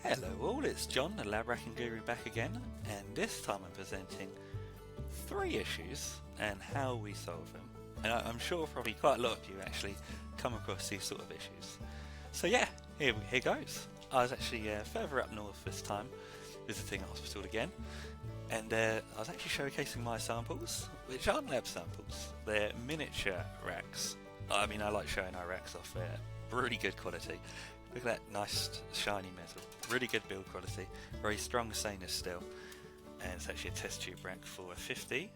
Hello all, it's John, the Lab Racking Guru back again, and this time I'm presenting 3 issues and how we solve them. And I'm sure probably quite a lot of you actually come across these sort of issues. So yeah, here goes. I was actually further up north this time, visiting a hospital again, and I was actually showcasing my samples, which aren't lab samples, they're miniature racks. I mean, I like showing our racks off, they're really good quality. Look at that nice shiny metal, really good build quality, very strong stainless steel, and it's actually a test tube rack for a 50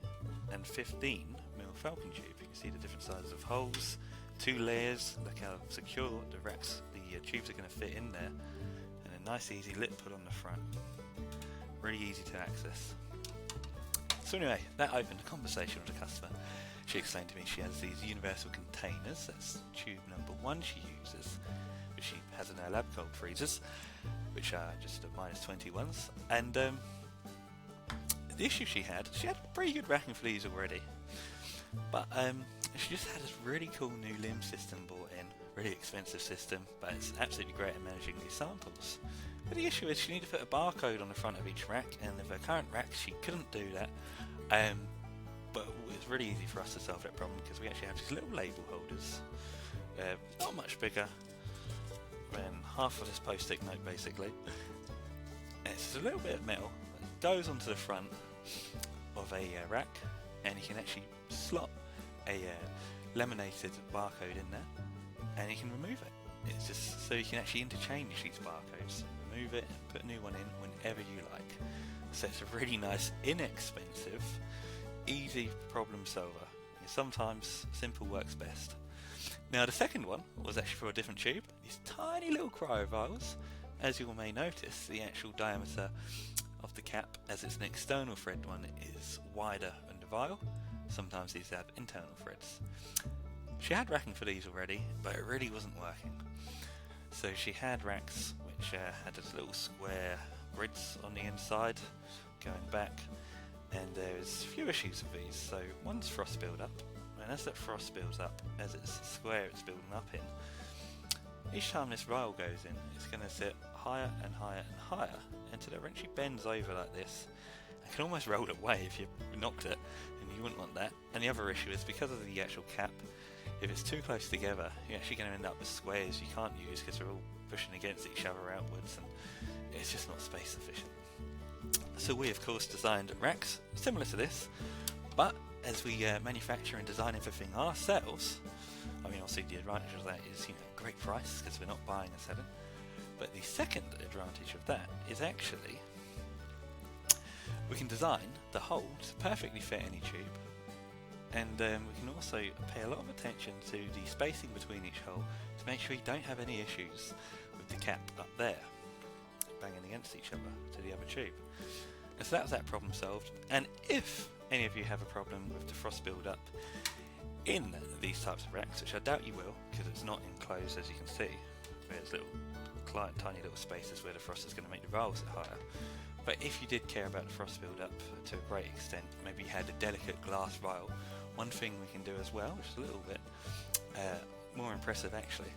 and 15 mm falcon tube. You can see the different sizes of holes, 2 layers, look how secure the racks, the tubes are going to fit in there, and a nice easy lip put on the front, really easy to access. So anyway, that opened a conversation with the customer. She explained to me she has these universal containers, that's tube number 1 she uses, which she has in her LABCOLD freezers, which are just -20 ones, and the issue she had pretty good racking for these already, but she just had this really cool new limb system bought in, really expensive system, but it's absolutely great at managing these samples. But the issue is she needed to put a barcode on the front of each rack, and with her current rack she couldn't do that, but it's really easy for us to solve that problem because we actually have these little label holders, not much bigger than half of this post-it note basically. And it's just a little bit of metal that goes onto the front of a rack, and you can actually slot a laminated barcode in there, and you can remove it. It's just so you can actually interchange these barcodes, remove it and put a new one in whenever you like. So it's a really nice, inexpensive, easy problem solver. Sometimes simple works best. Now the second one was actually for a different tube, these tiny little cryovials. As you may notice, the actual diameter of the cap, as it's an external thread one, is wider than the vial. Sometimes these have internal threads. She had racking for these already, but it really wasn't working. So she had racks which had this little square grids on the inside going back, and there's a few issues with these. So one's frost build-up, and as that frost builds up, as it's square it's building up in, each time this vial goes in, it's going to sit higher and higher and higher until it eventually bends over like this. It can almost roll away if you knocked it, and you wouldn't want that. And the other issue is because of the actual cap, if it's too close together, you're actually going to end up with squares you can't use because they're all pushing against each other outwards, and it's just not space efficient. So we of course designed racks similar to this, but as we manufacture and design everything ourselves, I mean obviously the advantage of that is, you know, great price because we're not buying and selling, but the second advantage of that is actually we can design the hole to perfectly fit any tube, and we can also pay a lot of attention to the spacing between each hole to make sure you don't have any issues with the cap up there banging against each other to the other tube. And so that's that problem solved. And if any of you have a problem with the frost build-up in these types of racks, which I doubt you will because it's not enclosed, as you can see, there's little tiny little spaces where the frost is going to make the vials sit higher. But if you did care about the frost build-up to a great extent, maybe you had a delicate glass vial, one thing we can do as well, which is a little bit more impressive actually,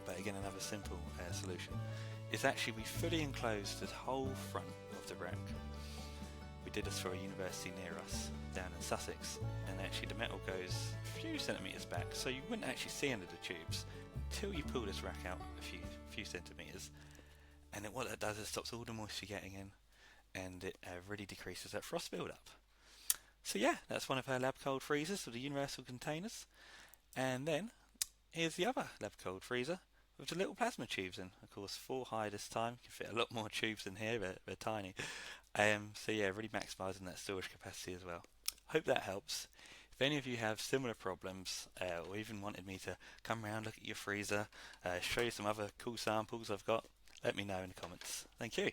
but again another simple solution, is actually we fully enclose the whole front of the rack. We did this for a university near us down in Sussex, and actually the metal goes a few centimetres back, so you wouldn't actually see under the tubes until you pull this rack out a few centimetres, and what that does is stops all the moisture getting in, and it really decreases that frost build-up. So yeah, that's one of our LABCOLD freezers with the universal containers, and then here's the other LABCOLD freezer with the little plasma tubes in. Of course 4 high this time, you can fit a lot more tubes in here, they're tiny. So yeah, really maximising that storage capacity as well. Hope that helps. If any of you have similar problems, or even wanted me to come around, look at your freezer, show you some other cool samples I've got, let me know in the comments. Thank you.